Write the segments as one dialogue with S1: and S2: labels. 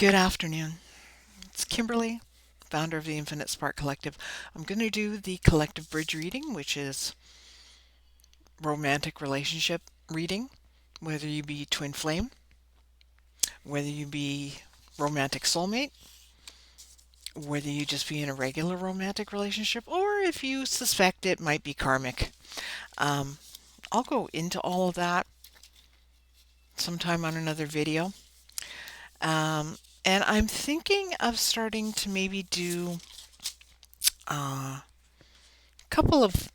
S1: Good afternoon. It's Kimberly, founder of the Infinite Spark Collective. I'm going to do the collective bridge reading, which is romantic relationship reading, whether you be twin flame, whether you be romantic soulmate, whether you just be in a regular romantic relationship, or if you suspect it might be karmic. Um, I'll go into all of that sometime on another video. Um, and I'm thinking of starting to maybe do a couple of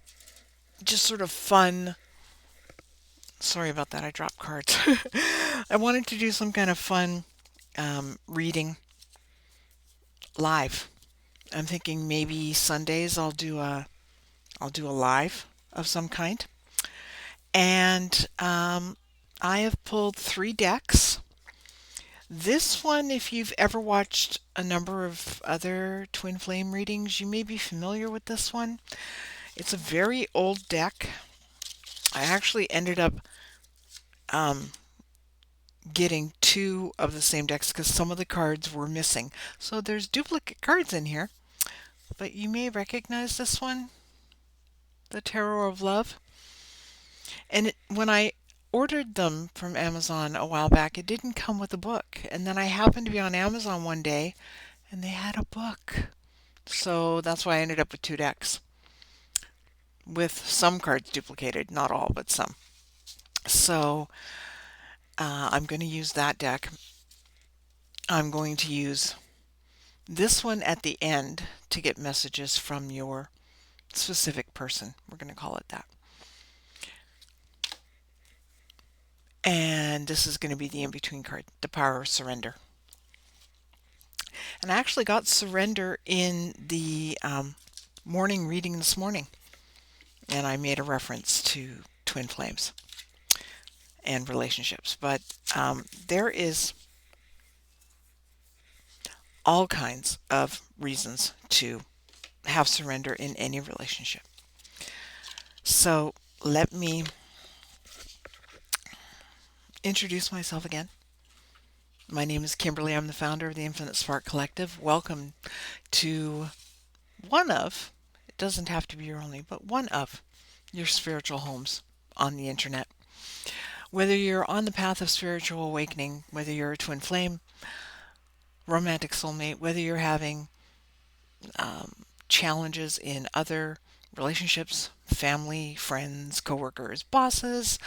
S1: just sort of fun. Sorry about that, I dropped cards. I wanted to do some kind of fun reading live. I'm thinking maybe Sundays I'll do a live of some kind. And I have pulled 3 decks. This one, if you've ever watched a number of other twin flame readings, you may be familiar with this one. It's a very old deck. I actually ended up um, getting 2 of the same decks because some of the cards were missing. So there's duplicate cards in here, but you may recognize this one, the Tarot of Love. And when I ordered them from Amazon a while back, it didn't come with a book. And then I happened to be on Amazon one day and they had a book. So that's why I ended up with 2 decks with some cards duplicated, not all, but some. So I'm going to use that deck. I'm going to use this one at the end to get messages from your specific person. We're going to call it that. And this is going to be the in-between card, the power of surrender. And I actually got surrender in the morning reading this morning. And I made a reference to twin flames and relationships. But there is all kinds of reasons to have surrender in any relationship. So let me introduce myself again. My name is Kimberly. I'm the founder of the Infinite Spark Collective. Welcome to it doesn't have to be your only, but one of your spiritual homes on the internet. Whether you're on the path of spiritual awakening, whether you're a twin flame, romantic soulmate, whether you're having challenges in other relationships, family, friends, coworkers, bosses,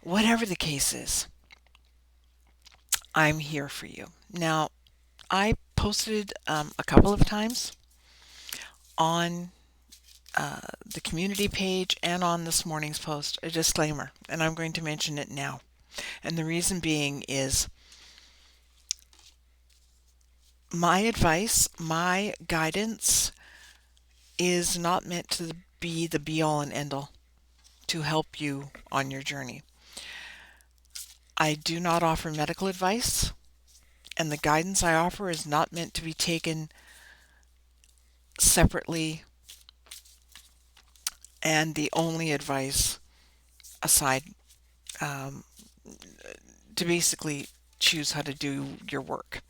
S1: whatever the case is, I'm here for you. Now, I posted a couple of times on the community page and on this morning's post a disclaimer, and I'm going to mention it now. And the reason being is my advice, my guidance is not meant to be the be-all and end-all to help you on your journey. I do not offer medical advice, and the guidance I offer is not meant to be taken separately and the only advice aside to basically choose how to do your work.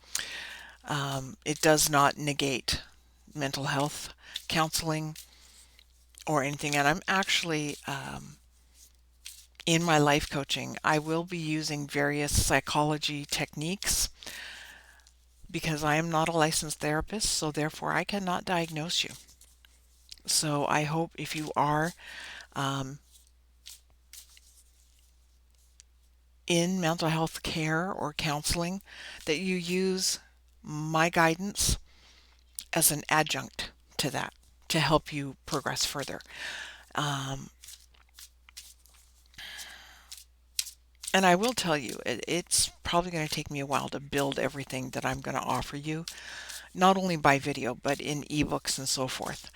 S1: It does not negate mental health counseling or anything. And I'm actually, in my life coaching, I will be using various psychology techniques because I am not a licensed therapist, so therefore I cannot diagnose you. So I hope if you are in mental health care or counseling that you use my guidance as an adjunct to that to help you progress further. And I will tell you, it's probably going to take me a while to build everything that I'm going to offer you, not only by video, but in ebooks and so forth.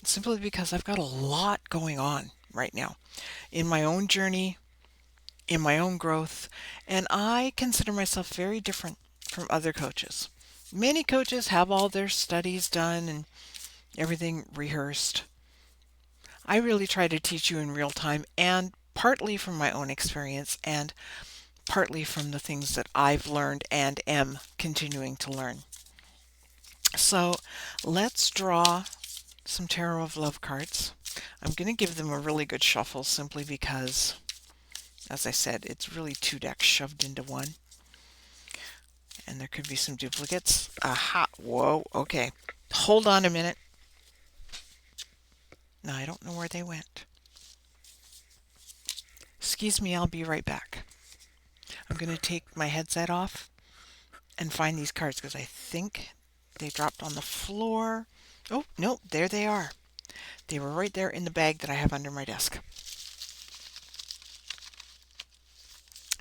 S1: Simply because I've got a lot going on right now in my own journey, in my own growth, and I consider myself very different from other coaches. Many coaches have all their studies done and everything rehearsed. I really try to teach you in real time, and partly from my own experience and partly from the things that I've learned and am continuing to learn. So let's draw some Tarot of Love cards. I'm going to give them a really good shuffle simply because, as I said, it's really 2 decks shoved into one. And there could be some duplicates. Aha! Whoa, okay. Hold on a minute. No, I don't know where they went. Excuse me, I'll be right back. I'm going to take my headset off and find these cards because I think they dropped on the floor. Oh, no, there they are. They were right there in the bag that I have under my desk.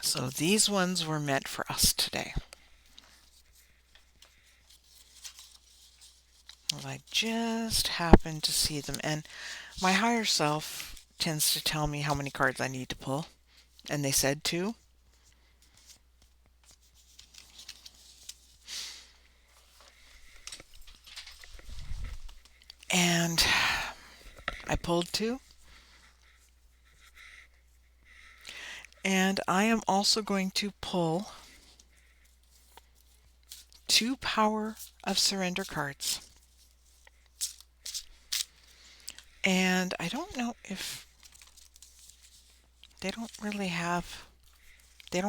S1: So these ones were meant for us today. Well, I just happened to see them, and my higher self tends to tell me how many cards I need to pull, and they said 2. And I pulled 2. And I am also going to pull 2 Power of Surrender cards. And I don't know if they don't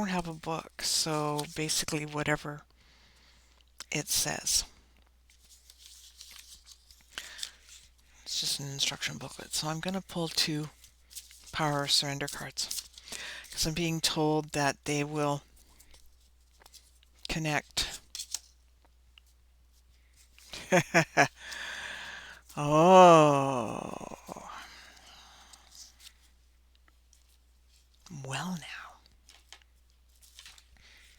S1: have a book, so basically whatever it says. It's just an instruction booklet. So I'm going to pull 2 Power of Surrender cards because I'm being told that they will connect. Oh. Well now.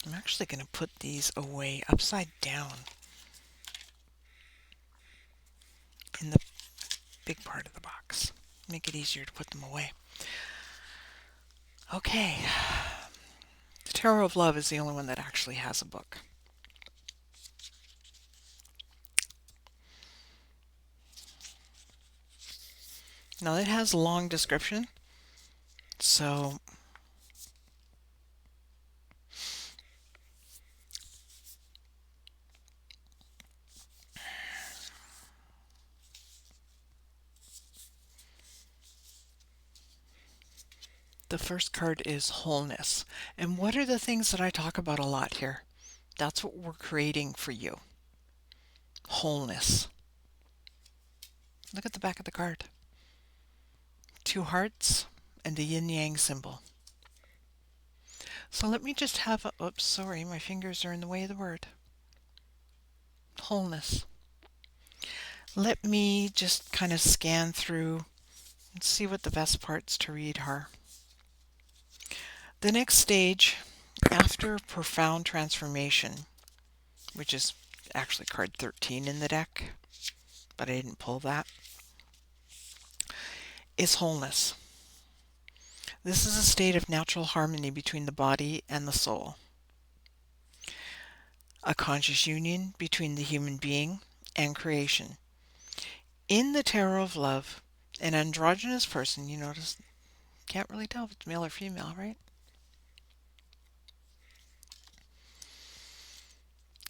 S1: I'm actually going to put these away upside down in the big part of the box. Make it easier to put them away. Okay. The Tarot of Love is the only one that actually has a book. Now it has a long description, so the first card is wholeness. And what are the things that I talk about a lot here? That's what we're creating for you. Wholeness. Look at the back of the card. 2 hearts and the yin-yang symbol. So let me just have a, oops, sorry, my fingers are in the way of the word. Wholeness. Let me just kind of scan through and see what the best parts to read are. The next stage after profound transformation, which is actually card 13 in the deck, but I didn't pull that, is wholeness. This is a state of natural harmony between the body and the soul. A conscious union between the human being and creation. In the Tarot of Love, an androgynous person, you notice, can't really tell if it's male or female, right?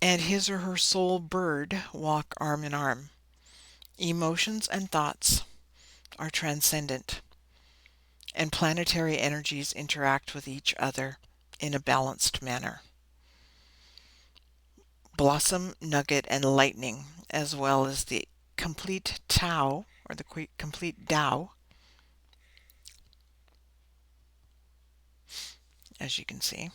S1: And his or her soul bird walk arm in arm. Emotions and thoughts are transcendent, and planetary energies interact with each other in a balanced manner. Blossom, nugget, and lightning, as well as the complete Tao, or the complete Tao, as you can see.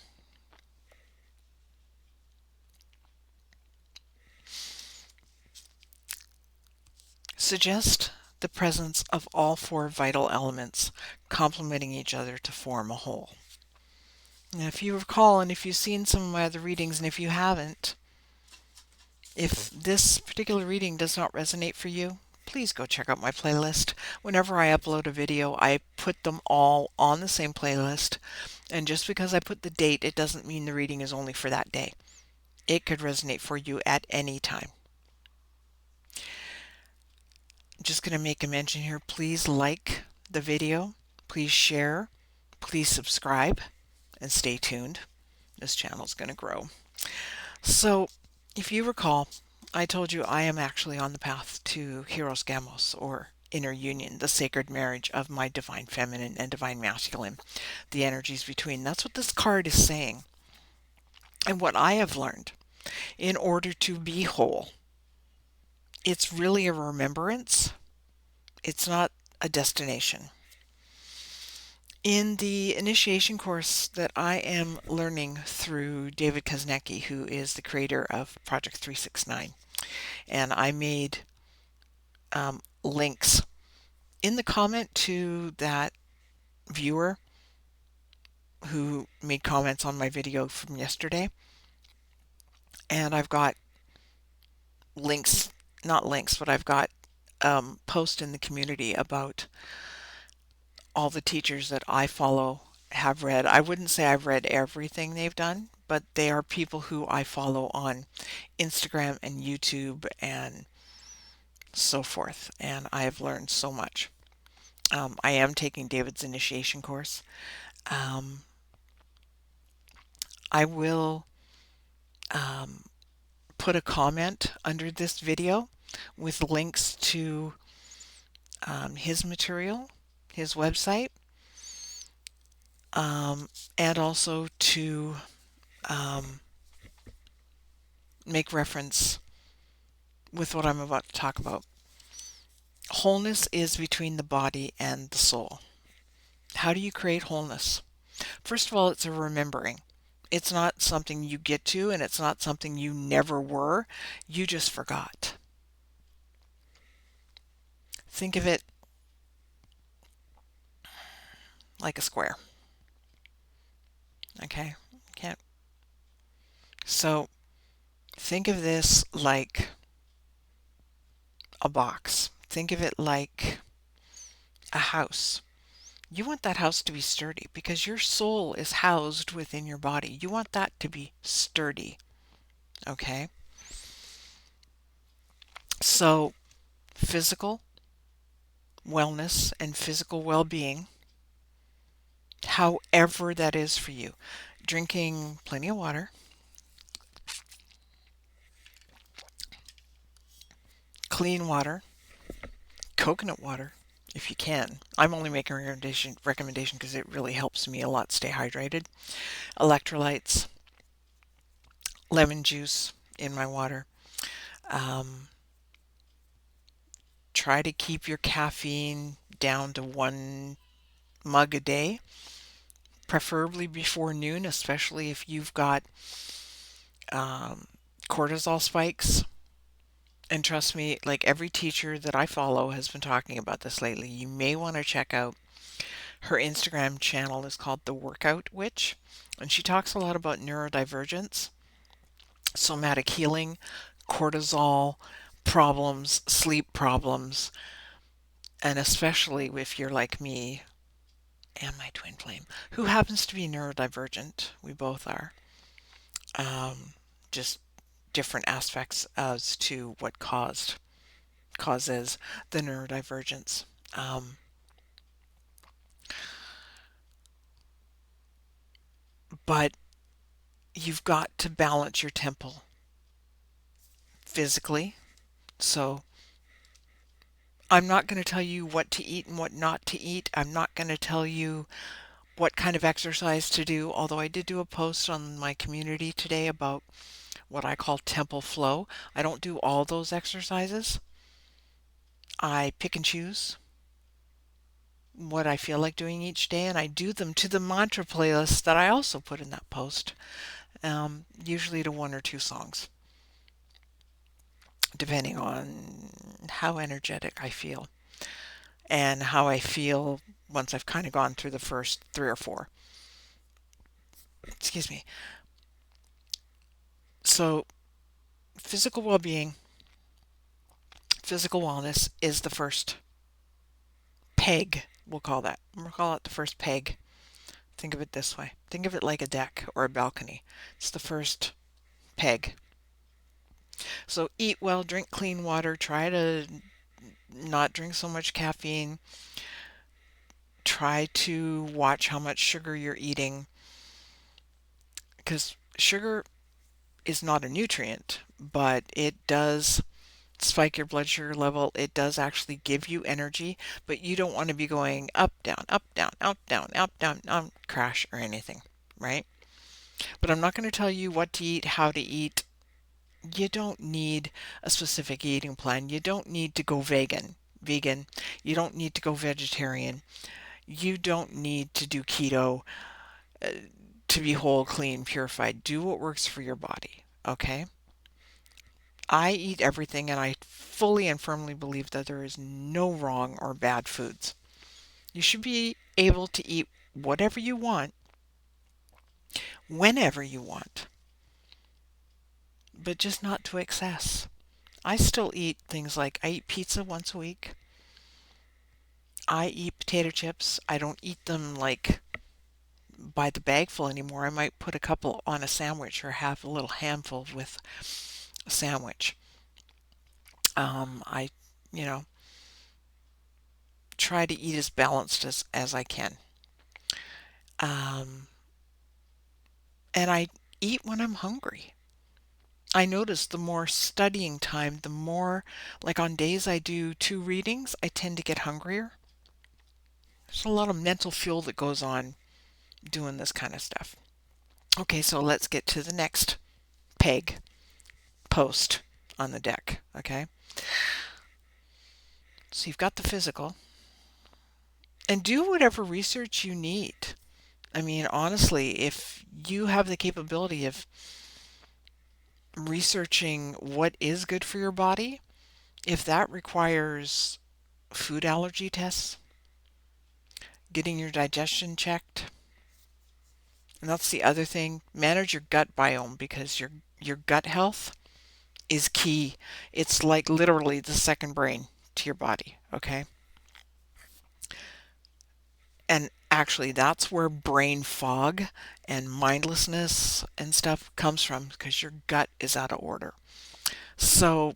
S1: Suggest the presence of all 4 vital elements complementing each other to form a whole. Now, if you recall, and if you've seen some of my other readings, and if you haven't, if this particular reading does not resonate for you, please go check out my playlist. Whenever I upload a video, I put them all on the same playlist. And just because I put the date, it doesn't mean the reading is only for that day. It could resonate for you at any time. I'm just going to make a mention here. Please like the video. Please share. Please subscribe and stay tuned. This channel is going to grow. So, if you recall, I told you I am actually on the path to Hieros Gamos, or inner union, the sacred marriage of my divine feminine and divine masculine, the energies between. That's what this card is saying. And what I have learned, in order to be whole, it's really a remembrance. It's not a destination. In the initiation course that I am learning through David Kuznicki, who is the creator of Project 369, and I made links in the comment to that viewer who made comments on my video from yesterday, and I've got links, not links, but I've got posts in the community about all the teachers that I follow have read. I wouldn't say I've read everything they've done, but they are people who I follow on Instagram and YouTube and so forth, and I have learned so much. I am taking David's initiation course. I will put a comment under this video with links to his material, his website, and also to make reference with what I'm about to talk about. Wholeness is between the body and the soul. How do you create wholeness? First of all, it's a remembering. It's not something you get to, and it's not something you never were. You just forgot. Think of it like a square. Okay? Can't. So think of this like a box. Think of it like a house. You want that house to be sturdy because your soul is housed within your body. You want that to be sturdy. Okay? So, physical wellness and physical well-being, however that is for you. Drinking plenty of water, clean water, coconut water if you can. I'm only making a recommendation because it really helps me a lot stay hydrated. Electrolytes, lemon juice in my water. Try to keep your caffeine down to 1 mug a day, preferably before noon, especially if you've got cortisol spikes. And trust me, like every teacher that I follow has been talking about this lately. You may want to check out her Instagram channel. Is called The Workout Witch, and she talks a lot about neurodivergence, somatic healing, cortisol problems, sleep problems, and especially if you're like me and my twin flame, who happens to be neurodivergent. We both are. Just different aspects as to what causes the neurodivergence. But you've got to balance your temple physically. So I'm not going to tell you what to eat and what not to eat. I'm not going to tell you what kind of exercise to do, although I did do a post on my community today about what I call temple flow. I don't do all those exercises. I pick and choose what I feel like doing each day, and I do them to the mantra playlist that I also put in that post, usually to 1 or 2 songs, depending on how energetic I feel and how I feel once I've kind of gone through the first 3 or 4. Excuse me. So, physical well-being, physical wellness is the first peg, we'll call that. We'll call it the first peg. Think of it this way. Think of it like a deck or a balcony. It's the first peg. So eat well, drink clean water, try to not drink so much caffeine, try to watch how much sugar you're eating, because sugar is not a nutrient, but it does spike your blood sugar level. It does actually give you energy, but you don't want to be going up, down, up, down, up, down, crash or anything, right? But I'm not going to tell you what to eat, how to eat. You don't need a specific eating plan. You don't need to go vegan. You don't need to go vegetarian. You don't need to do keto uh, to be whole, clean, purified. Do what works for your body, okay? I eat everything, and I fully and firmly believe that there is no wrong or bad foods. You should be able to eat whatever you want, whenever you want, but just not to excess. I still eat things like I eat pizza once a week. I eat potato chips. I don't eat them like by the bagful anymore. I might put a couple on a sandwich or have a little handful with a sandwich. I, you know, try to eat as balanced as I can. Um, and I eat when I'm hungry. I notice the more studying time, the more, like on days I do 2 readings, I tend to get hungrier. There's a lot of mental fuel that goes on doing this kind of stuff. Okay, so let's get to the next peg post on the deck. Okay, so you've got the physical, and do whatever research you need. I mean, honestly, if you have the capability of researching what is good for your body, if that requires food allergy tests, getting your digestion checked, and that's the other thing, manage your gut biome because your gut health is key. It's like literally the second brain to your body, okay? And actually, that's where brain fog and mindlessness and stuff comes from because your gut is out of order. So,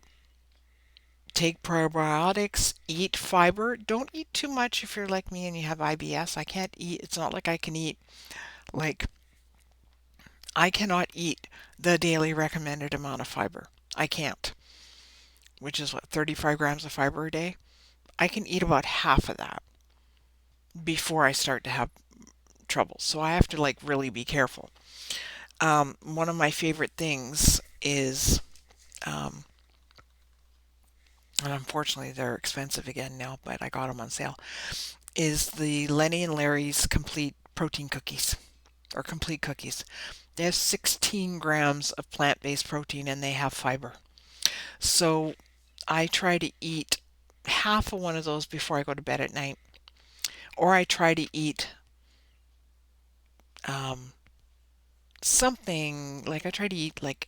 S1: take probiotics, eat fiber. Don't eat too much if you're like me and you have IBS. I can't eat, it's not like I can eat, like, I cannot eat the daily recommended amount of fiber. I can't, which is what, 35 grams of fiber a day? I can eat about half of that before I start to have trouble. So I have to like really be careful. One of my favorite things is, um, and unfortunately they're expensive again now, but I got them on sale, is the Lenny and Larry's complete protein cookies or complete cookies. They have 16 grams of plant-based protein and they have fiber. So I try to eat half of one of those before I go to bed at night. Or I try to eat um, something like I try to eat like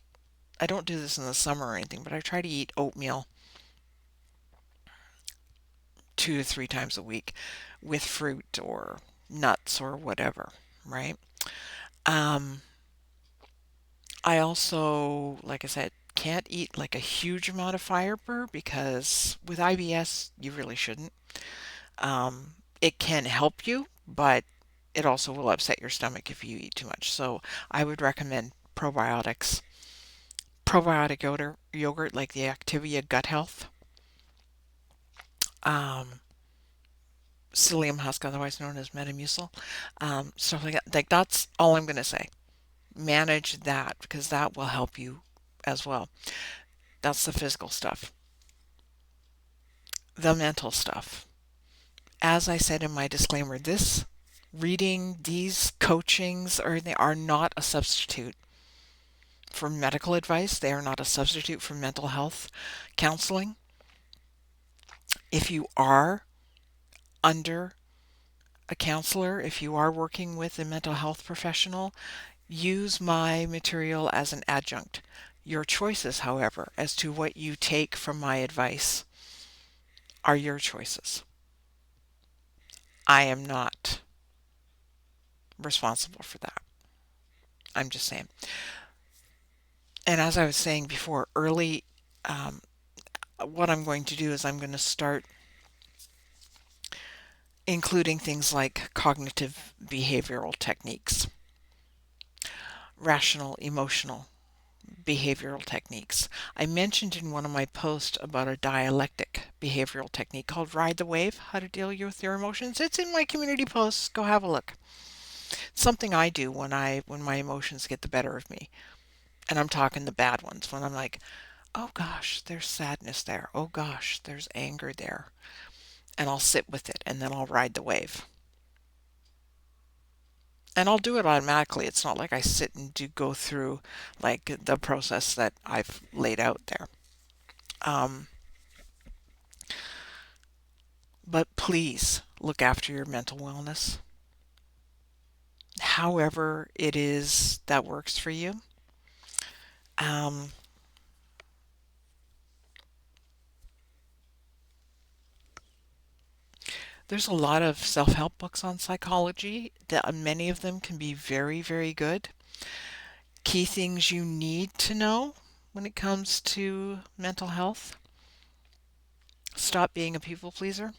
S1: I don't do this in the summer or anything, but I try to eat oatmeal 2 to 3 times a week with fruit or nuts or whatever, right? Um, I also, like I said, can't eat like a huge amount of fiber because with IBS, you really shouldn't. It can help you, but it also will upset your stomach if you eat too much. So I would recommend probiotics, probiotic yogurt like the Activia Gut Health, um, psyllium husk, otherwise known as Metamucil, stuff like that. Like that's all I'm going to say. Manage that because that will help you as well. That's the physical stuff. The mental stuff. As I said in my disclaimer, this reading, these coachings are not a substitute for medical advice. They are not a substitute for mental health counseling. If you are under a counselor, if you are working with a mental health professional, use my material as an adjunct. Your choices, however, as to what you take from my advice are your choices. I am not responsible for that. I'm just saying. And as I was saying before, um, what I'm going to do is I'm going to start including things like cognitive behavioral techniques. rational, emotional, behavioral techniques. I mentioned in one of my posts about a dialectic behavioral technique called Ride the Wave, how to deal with your emotions. It's in my community posts. Go have a look. It's something I do when my emotions get the better of me. And I'm talking the bad ones when I'm like, oh gosh, there's sadness there. Oh gosh, there's anger there. And I'll sit with it and then I'll ride the wave. And I'll do it automatically. It's not like I sit and do go through like the process that I've laid out there. Um, but please look after your mental wellness, however it is that works for you. Um, there's a lot of self-help books on psychology that many of them can be very, very good. Key things you need to know when it comes to mental health. Stop being a people pleaser.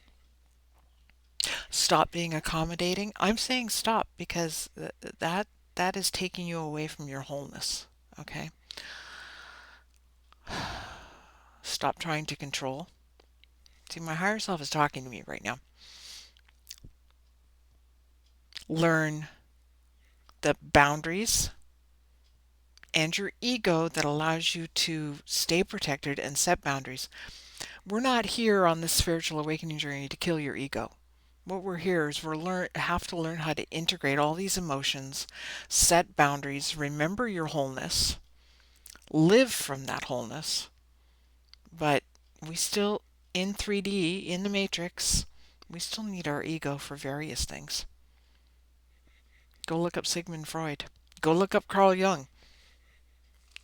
S1: Stop being accommodating. I'm saying stop because that is taking you away from your wholeness. Okay? Stop trying to control. See, my higher self is talking to me right now. Learn the boundaries and your ego that allows you to stay protected and set boundaries. We're not here on this spiritual awakening journey to kill your ego. What we're here is have to learn how to integrate all these emotions, set boundaries, remember your wholeness, live from that wholeness. But we still, in 3D, in the matrix, we still need our ego for various things. Go look up Sigmund Freud. Go look up Carl Jung.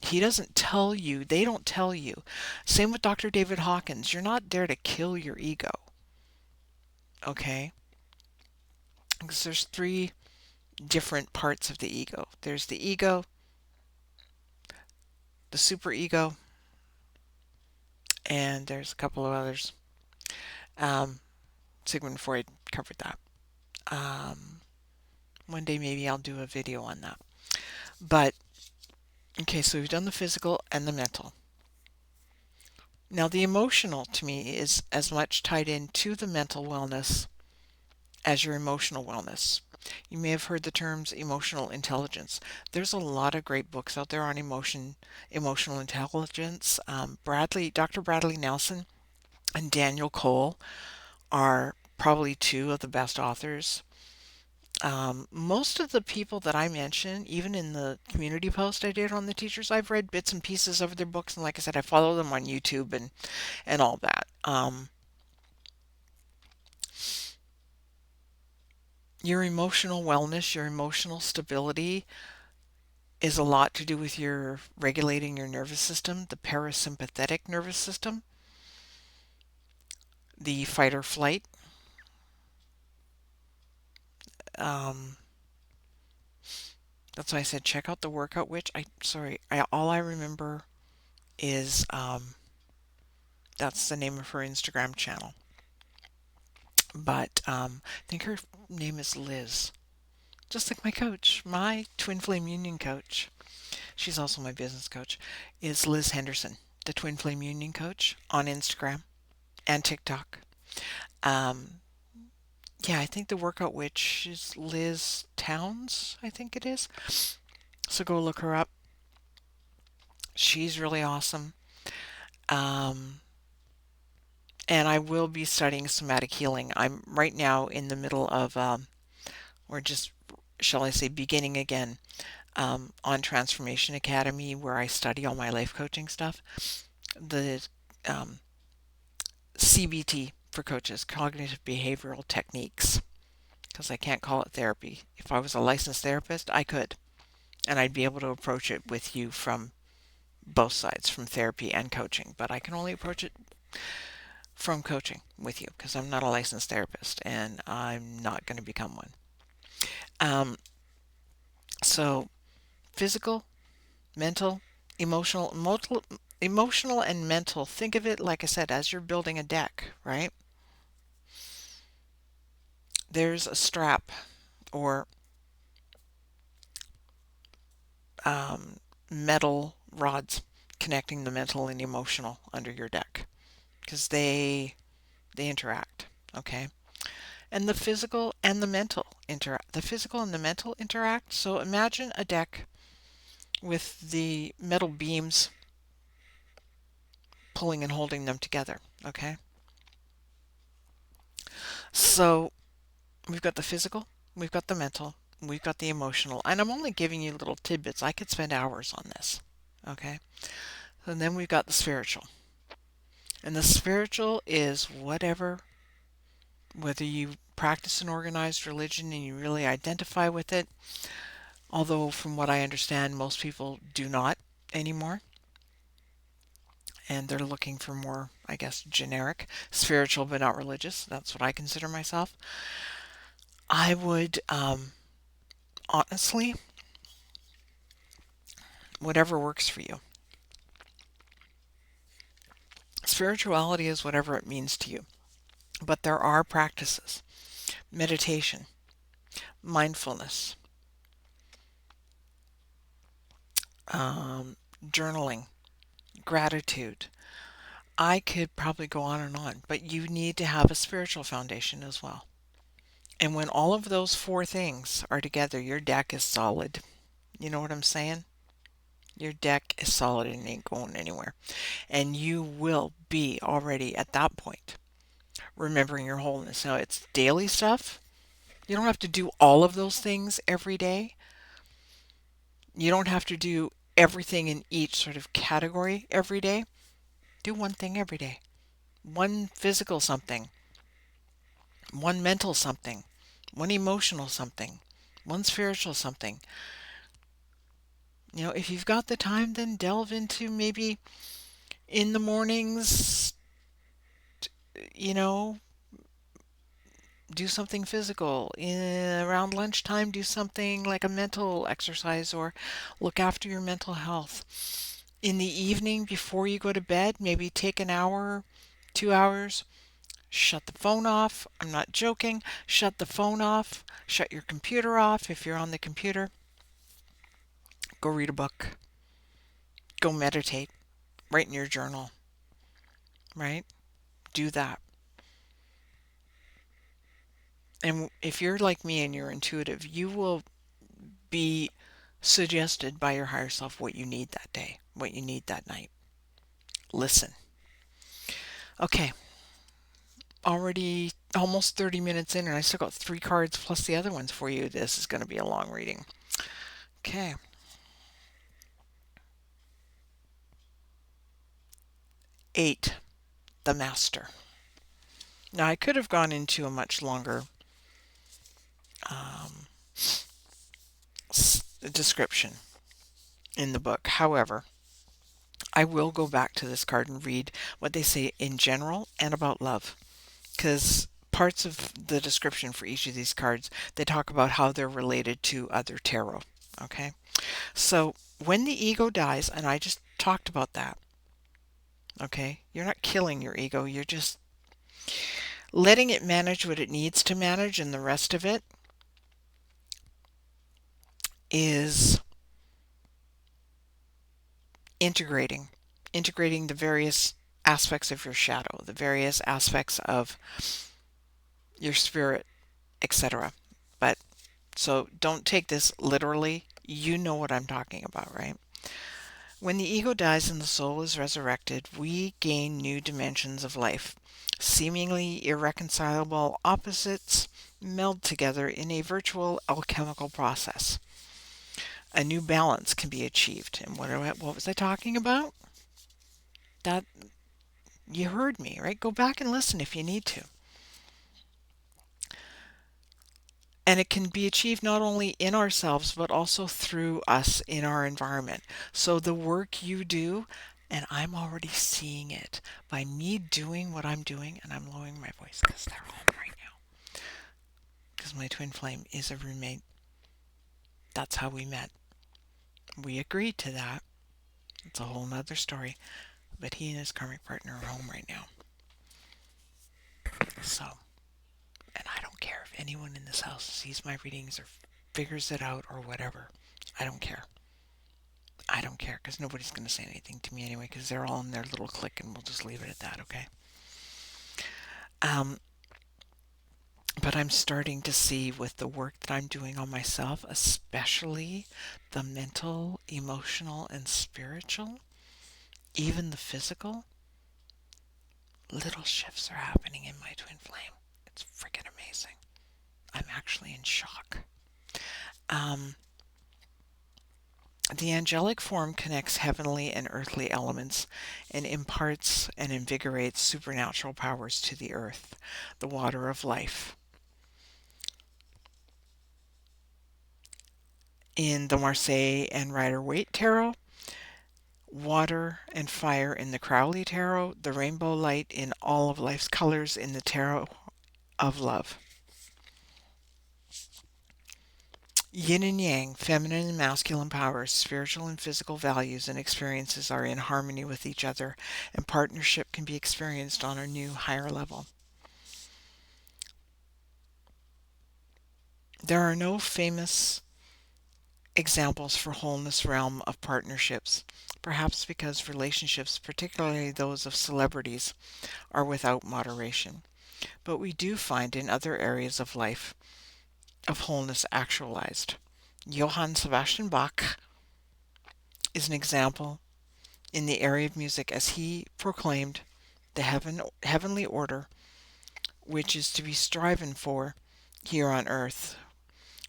S1: He doesn't tell you, they don't tell you. Same with Dr. David Hawkins. You're not there to kill your ego. Okay? Because there's three different parts of the ego. There's the ego, the superego, and there's a couple of others. Um, Sigmund Freud covered that. Um, One day maybe I'll do a video on that. But, okay, so we've done the physical and the mental. Now, the emotional to me is as much tied into the mental wellness as your emotional wellness. You may have heard the terms emotional intelligence. There's a lot of great books out there on emotional intelligence. Dr. Bradley Nelson and Daniel Cole are probably two of the best authors. Most of the people that I mention, even in the community post I did on the teachers, I've read bits and pieces of their books, and like I said, I follow them on YouTube and all that. Your emotional wellness, your emotional stability is a lot to do with your regulating your nervous system, the parasympathetic nervous system, the fight or flight. Um, that's why I said check out the workout witch. All I remember is that's the name of her Instagram channel. But I think her name is Liz. Just like my coach, my twin flame union coach. She's also my business coach. Is Liz Henderson, the twin flame union coach on Instagram and TikTok. Um, yeah, I think the workout witch is Liz Towns. I think it is. So go look her up. She's really awesome. Um, and I will be studying somatic healing. I'm right now in the middle of, or just, shall I say, beginning again on Transformation Academy, where I study all my life coaching stuff. The um, CBT for coaches, cognitive behavioral techniques, because I can't call it therapy. If I was a licensed therapist, I could, and I'd be able to approach it with you from both sides, from therapy and coaching. But I can only approach it from coaching with you because I'm not a licensed therapist and I'm not going to become one. Um, so physical, mental, emotional and mental. Think of it, like I said, as you're building a deck, right? There's a strap or um, metal rods connecting the mental and emotional under your deck because they interact. Okay. And the physical and the mental interact. The physical and the mental interact. So imagine a deck with the metal beams pulling and holding them together. Okay. So we've got the physical, we've got the mental, we've got the emotional, and I'm only giving you little tidbits. I could spend hours on this. Okay. And then we've got the spiritual. And the spiritual is whether you practice an organized religion and you really identify with it, although from what I understand, most people do not anymore. And they're looking for more, I guess, generic, spiritual but not religious. That's what I consider myself. I would, honestly, whatever works for you. Spirituality is whatever it means to you. But there are practices: meditation, mindfulness, um, journaling, gratitude. I could probably go on, but you need to have a spiritual foundation as well. And when all of those four things are together, your deck is solid. You know what I'm saying? Your deck is solid and ain't going anywhere. And you will be already at that point remembering your wholeness. Now, it's daily stuff. You don't have to do all of those things every day. You don't have to do everything in each sort of category every day. Do one thing every day. One physical something, one mental something, one emotional something, one spiritual something. If you've got the time, then delve into maybe in the mornings, you know, do something physical. Around lunchtime, do something like a mental exercise or look after your mental health. In the evening, before you go to bed, maybe take an hour, 2 hours, shut the phone off. I'm not joking. Shut the phone off. Shut your computer off if you're on the computer. Go read a book. Go meditate. Write in your journal, right? Do that. And if you're like me and you're intuitive, you will be suggested by your higher self what you need that day, what you need that night. Listen. Okay, already almost 30 minutes in, and I still got three cards plus the other ones for you. This is going to be a long reading. Okay. 8, the Master. Now, I could have gone into a much longer um, description in the book. However, I will go back to this card and read what they say in general and about love, because parts of the description for each of these cards, they talk about how they're related to other tarot. Okay, so when the ego dies, and I just talked about that. Okay, you're not killing your ego, you're just letting it manage what it needs to manage, and the rest of it is integrating the various aspects of your shadow, the various aspects of your spirit, etc. But so don't take this literally. You know what I'm talking about, right? When the ego dies and the soul is resurrected, we gain new dimensions of life. Seemingly irreconcilable opposites meld together in a virtual alchemical process. A new balance can be achieved. And what was I talking about? That you heard me, right? Go back and listen if you need to. And it can be achieved not only in ourselves, but also through us in our environment. So the work you do, and I'm already seeing it by me doing what I'm doing, and I'm lowering my voice because they're home right now. Because my twin flame is a roommate. That's how we met. We agreed to that. It's a whole nother story. But he and his karmic partner are home right now. So, and I don't care if anyone in this house sees my readings or figures it out or whatever. I don't care. I don't care because nobody's going to say anything to me anyway because they're all in their little clique and we'll just leave it at that, okay? Um, but I'm starting to see with the work that I'm doing on myself, especially the mental, emotional, and spiritual, even the physical, little shifts are happening in my twin flame. It's freaking amazing. I'm actually in shock. Um, the angelic form connects heavenly and earthly elements and imparts and invigorates supernatural powers to the earth, the water of life. In the Marseille and Rider-Waite Tarot, water and fire in the Crowley Tarot, the rainbow light in all of life's colors in the Tarot of Love. Yin and yang, feminine and masculine powers, spiritual and physical values and experiences are in harmony with each other, and partnership can be experienced on a new, higher level. There are no famous examples for wholeness realm of partnerships, perhaps because relationships, particularly those of celebrities, are without moderation. But we do find in other areas of life of wholeness actualized. Johann Sebastian Bach is an example in the area of music as he proclaimed the heavenly order which is to be striven for here on earth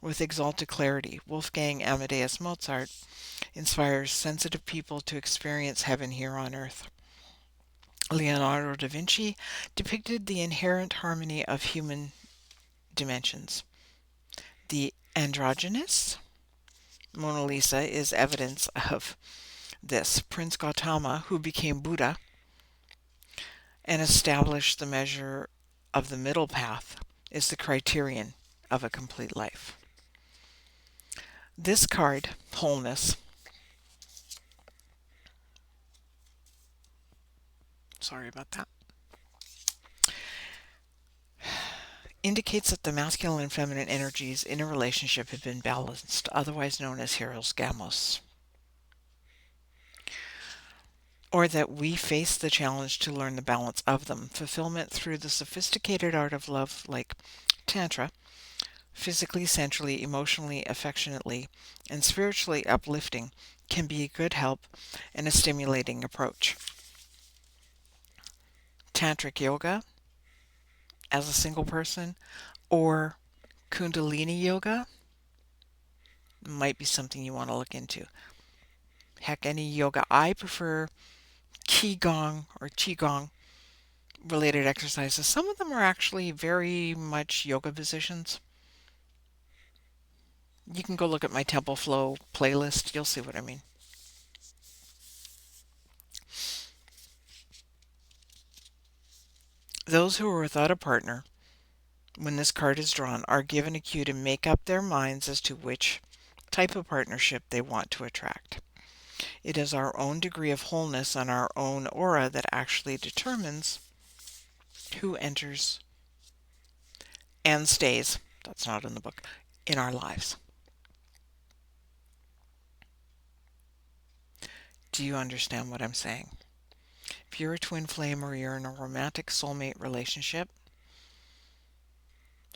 S1: with exalted clarity. Wolfgang Amadeus Mozart inspires sensitive people to experience heaven here on earth. Leonardo da Vinci depicted the inherent harmony of human dimensions. The androgynous Mona Lisa is evidence of this. Prince Gautama, who became Buddha and established the measure of the middle path, is the criterion of a complete life. This card, Wholeness, sorry about that, indicates that the masculine and feminine energies in a relationship have been balanced, otherwise known as Hieros Gamos, or that we face the challenge to learn the balance of them. Fulfillment through the sophisticated art of love, like Tantra, physically, sensually, emotionally, affectionately, and spiritually uplifting, can be a good help and a stimulating approach. Tantric yoga as a single person or Kundalini yoga might be something you want to look into. Heck, any yoga. I prefer Qigong or Qigong related exercises. Some of them are actually very much yoga positions. You can go look at my Temple Flow playlist. You'll see what I mean. Those who are without a partner, when this card is drawn, are given a cue to make up their minds as to which type of partnership they want to attract. It is our own degree of wholeness and our own aura that actually determines who enters and stays, that's not in the book, in our lives. Do you understand what I'm saying? If you're a twin flame or you're in a romantic soulmate relationship,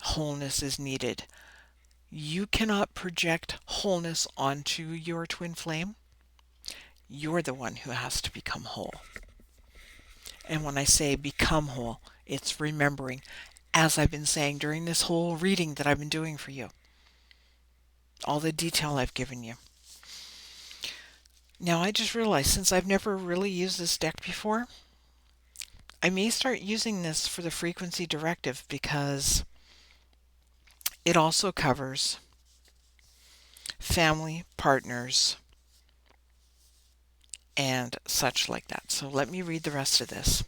S1: wholeness is needed. You cannot project wholeness onto your twin flame. You're the one who has to become whole. And when I say become whole, it's remembering, as I've been saying during this whole reading that I've been doing for you, all the detail I've given you. Now I just realized, since I've never really used this deck before, I may start using this for the frequency directive because it also covers family, partners, and such like that. So let me read the rest of this.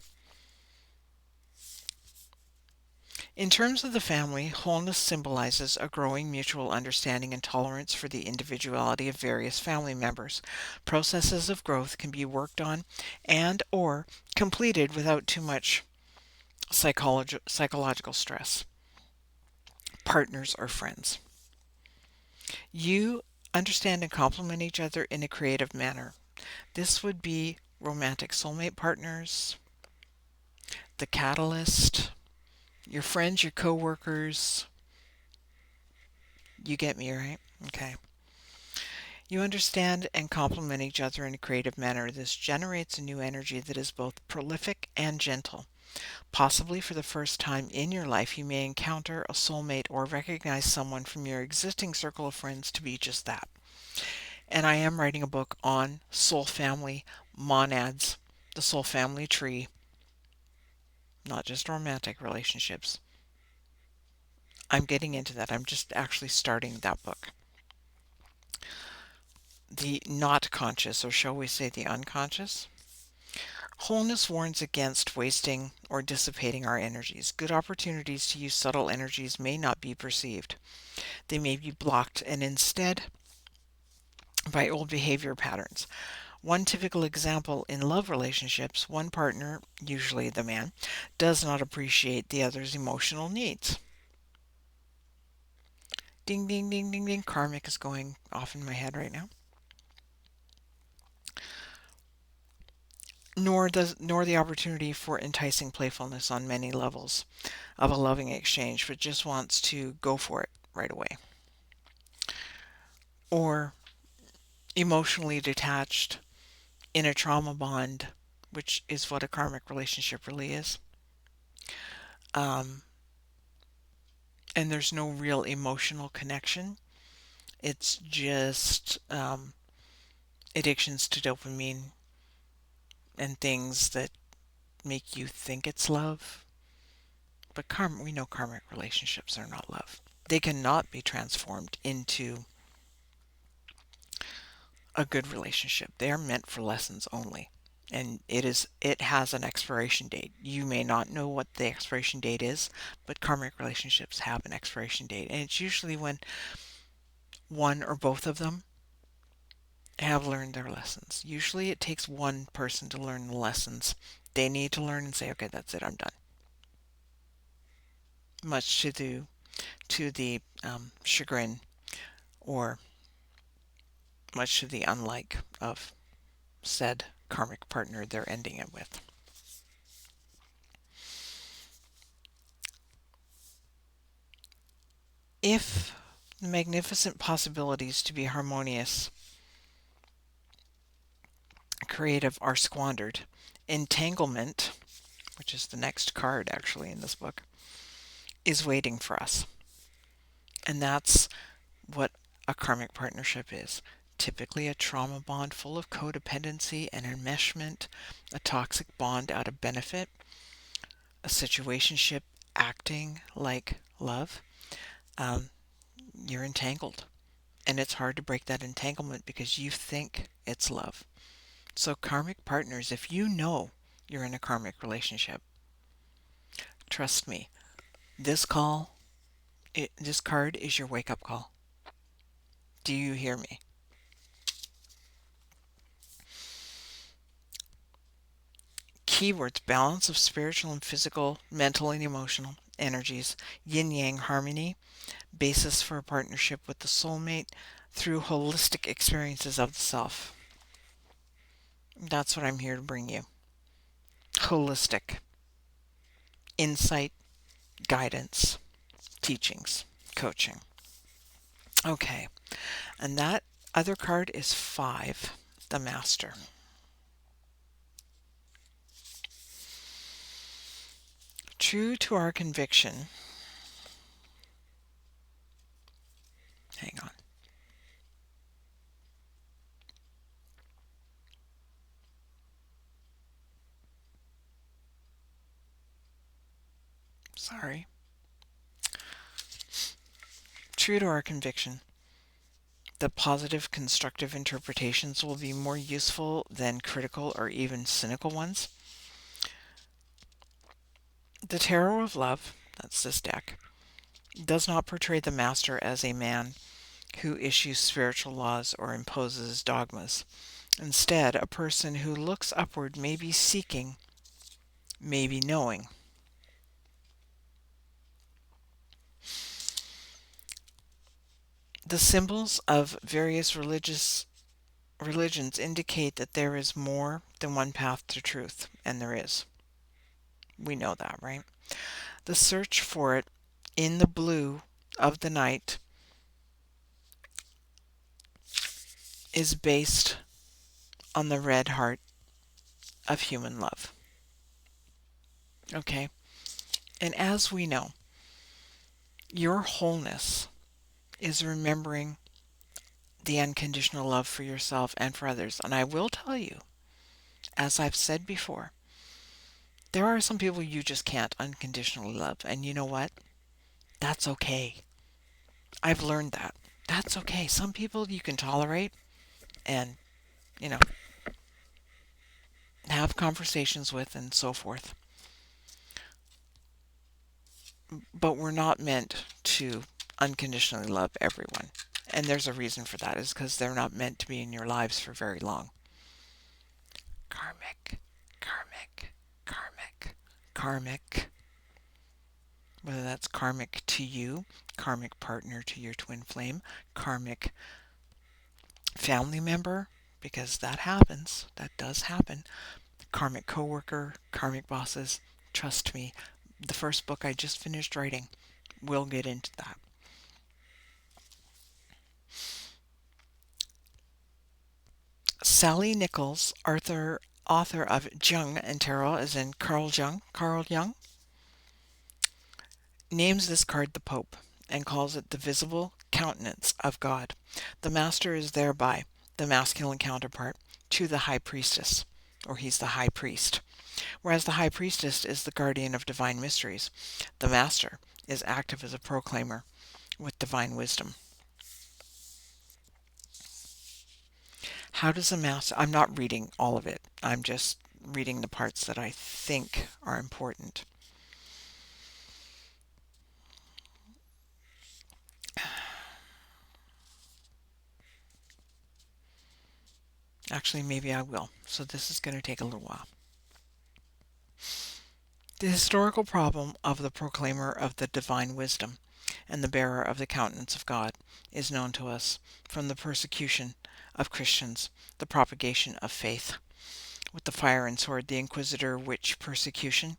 S1: In terms of the family, wholeness symbolizes a growing mutual understanding and tolerance for the individuality of various family members. Processes of growth can be worked on and or completed without too much psychological stress. Partners or friends. You Understand and complement each other in a creative manner. This would be romantic soulmate partners, the catalyst, your friends, your coworkers. You get me, right? Okay. You understand and complement each other in a creative manner. This generates a new energy that is both prolific and gentle. Possibly for the first time in your life, you may encounter a soulmate or recognize someone from your existing circle of friends to be just that. And I am writing a book on soul family monads, the soul family tree, not just romantic relationships. I'm getting into that. I'm just actually starting that book. The not conscious, or shall we say the unconscious? Wholeness warns against wasting or dissipating our energies. Good opportunities to use subtle energies may not be perceived. They may be blocked and instead by old behavior patterns. One typical example in love relationships, one partner, usually the man, does not appreciate the other's emotional needs. Ding, ding, ding, ding, ding. Karmic is going off in my head right now. Nor the opportunity for enticing playfulness on many levels of a loving exchange, but just wants to go for it right away. Or emotionally detached in a trauma bond, which is what a karmic relationship really is. And there's no real emotional connection. It's just addictions to dopamine and things that make you think it's love. But we know karmic relationships are not love. They cannot be transformed into a good relationship. They are meant for lessons only. And it has an expiration date. You may not know what the expiration date is, but karmic relationships have an expiration date. And it's usually when one or both of them have learned their lessons. Usually it takes one person to learn the lessons they need to learn and say, okay, that's it, I'm done. Much to the chagrin, or much to the unlike of said karmic partner they're ending it with. If the magnificent possibilities to be harmonious, creative are squandered, entanglement, which is the next card actually in this book, is waiting for us. And that's what a karmic partnership is. Typically a trauma bond full of codependency and enmeshment, a toxic bond out of benefit, a situationship acting like love. You're entangled. And it's hard to break that entanglement because you think it's love. So karmic partners, if you know you're in a karmic relationship, trust me, this this card is your wake-up call. Do you hear me? Keywords: balance of spiritual and physical, mental and emotional energies, yin-yang harmony, basis for a partnership with the soulmate through holistic experiences of the self. That's what I'm here to bring you. Holistic insight, guidance, teachings, coaching. Okay, and that other card is 5, the Master. True to our conviction. Hang on. Sorry. True to our conviction that positive, constructive interpretations will be more useful than critical or even cynical ones. The Tarot of Love, that's this deck, does not portray the Master as a man who issues spiritual laws or imposes dogmas. Instead, a person who looks upward may be seeking, may be knowing. The symbols of various religions indicate that there is more than one path to truth, and there is. We know that, right? The search for it in the blue of the night is based on the red heart of human love. Okay? And as we know, your wholeness is remembering the unconditional love for yourself and for others. And I will tell you, as I've said before, there are some people you just can't unconditionally love. And you know what? That's okay. I've learned that. That's okay. Some people you can tolerate and, you know, have conversations with and so forth. But we're not meant to unconditionally love everyone. And there's a reason for that, is because they're not meant to be in your lives for very long. Karmic, karmic, karmic, karmic. Whether that's karmic to you, karmic partner to your twin flame, karmic family member, because that happens, that does happen, karmic coworker, karmic bosses. Trust me, the first book I just finished writing will get into that. Sally Nichols, author of Jung and Tarot, as in Carl Jung, names this card the Pope and calls it the visible countenance of God. The Master is thereby the masculine counterpart to the High Priestess, or he's the High Priest. Whereas the High Priestess is the guardian of divine mysteries, the Master is active as a proclaimer with divine wisdom. How does a Master... I'm not reading all of it. I'm just reading the parts that I think are important. Actually, maybe I will. So this is going to take a little while. The historical problem of the proclaimer of the divine wisdom and the bearer of the countenance of God is known to us from the persecution of Christians, the propagation of faith, with the fire and sword, the inquisitor witch persecution,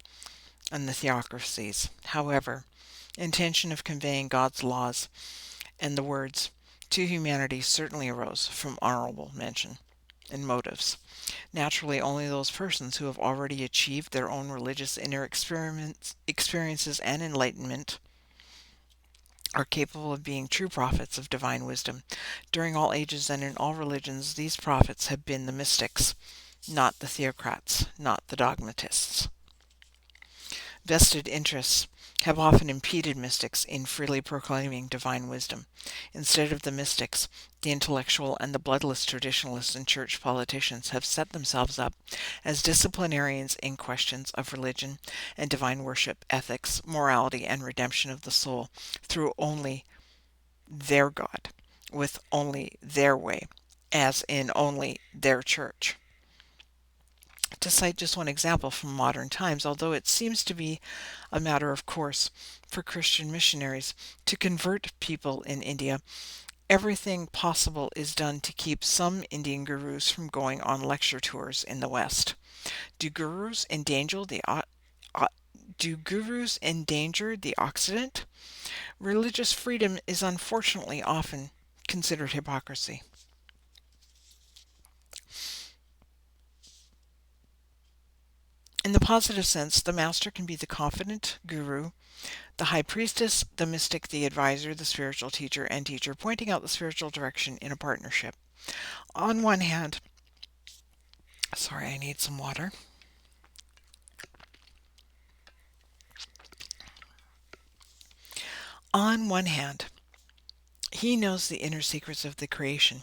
S1: and the theocracies. However, intention of conveying God's laws and the words to humanity certainly arose from honorable mention and motives. Naturally, only those persons who have already achieved their own religious inner experiences and enlightenment are capable of being true prophets of divine wisdom. During all ages and in all religions, these prophets have been the mystics, not the theocrats, not the dogmatists. Vested interests have often impeded mystics in freely proclaiming divine wisdom. Instead of the mystics, the intellectual and the bloodless traditionalists and church politicians have set themselves up as disciplinarians in questions of religion and divine worship, ethics, morality, and redemption of the soul through only their God, with only their way, as in only their church. To cite just one example from modern times, although it seems to be a matter of course for Christian missionaries to convert people in India, everything possible is done to keep some Indian gurus from going on lecture tours in the West. Do gurus endanger the Occident? Religious freedom is unfortunately often considered hypocrisy. In the positive sense, the master can be the confident guru, the high priestess, the mystic, the advisor, the spiritual teacher, and teacher, pointing out the spiritual direction in a partnership. On one hand, sorry, I need some water. On one hand, he knows the inner secrets of the creation.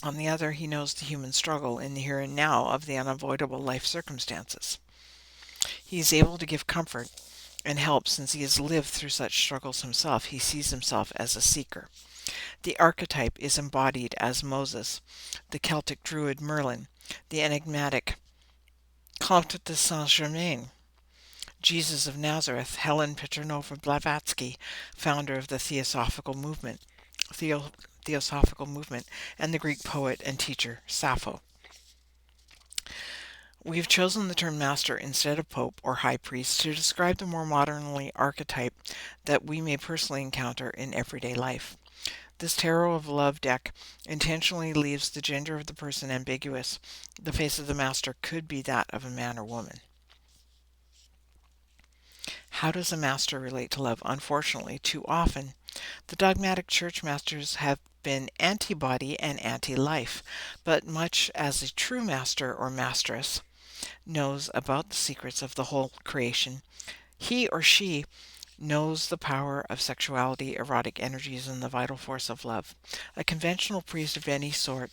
S1: On the other, he knows the human struggle in the here and now of the unavoidable life circumstances. He is able to give comfort and help since he has lived through such struggles himself. He sees himself as a seeker. The archetype is embodied as Moses, the Celtic druid Merlin, the enigmatic Comte de Saint-Germain, Jesus of Nazareth, Helen Petronova Blavatsky, founder of the Theosophical movement, theo- theosophical movement, and the Greek poet and teacher Sappho. We have chosen the term master instead of pope or high priest to describe the more modernly archetype that we may personally encounter in everyday life. This tarot of love deck intentionally leaves the gender of the person ambiguous. The face of the master could be that of a man or woman. How does a master relate to love? Unfortunately, too often, the dogmatic church masters have been anti-body and anti-life, but much as a true master or mastress knows about the secrets of the whole creation, he or she knows the power of sexuality, erotic energies, and the vital force of love. A conventional priest of any sort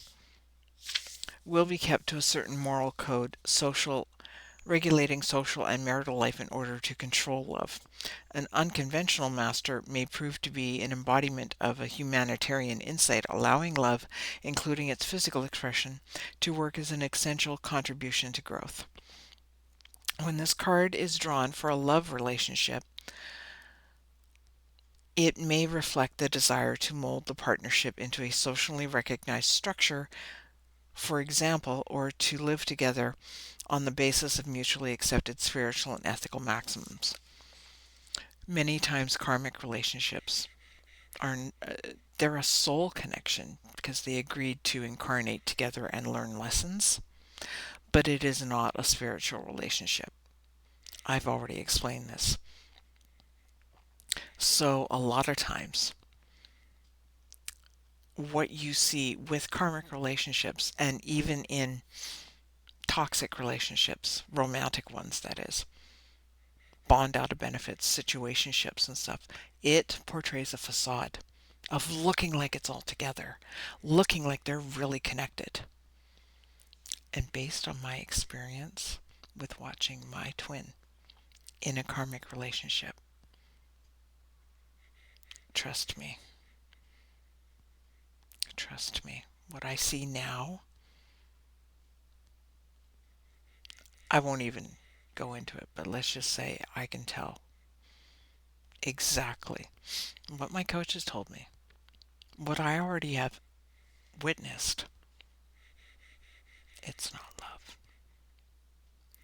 S1: will be kept to a certain moral code, regulating social and marital life in order to control love. An unconventional master may prove to be an embodiment of a humanitarian insight, allowing love, including its physical expression, to work as an essential contribution to growth. When this card is drawn for a love relationship, it may reflect the desire to mold the partnership into a socially recognized structure, for example, or to live together on the basis of mutually accepted spiritual and ethical maxims. Many times karmic relationships are they're a soul connection because they agreed to incarnate together and learn lessons, but it is not a spiritual relationship. I've already explained this. So a lot of times what you see with karmic relationships and even in toxic relationships, romantic ones that is, bond out of benefits, situationships and stuff, it portrays a facade of looking like it's all together, looking like they're really connected. And based on my experience with watching my twin in a karmic relationship, trust me, what I see now, I won't even go into it, but let's just say I can tell exactly what my coach has told me, what I already have witnessed. It's not love.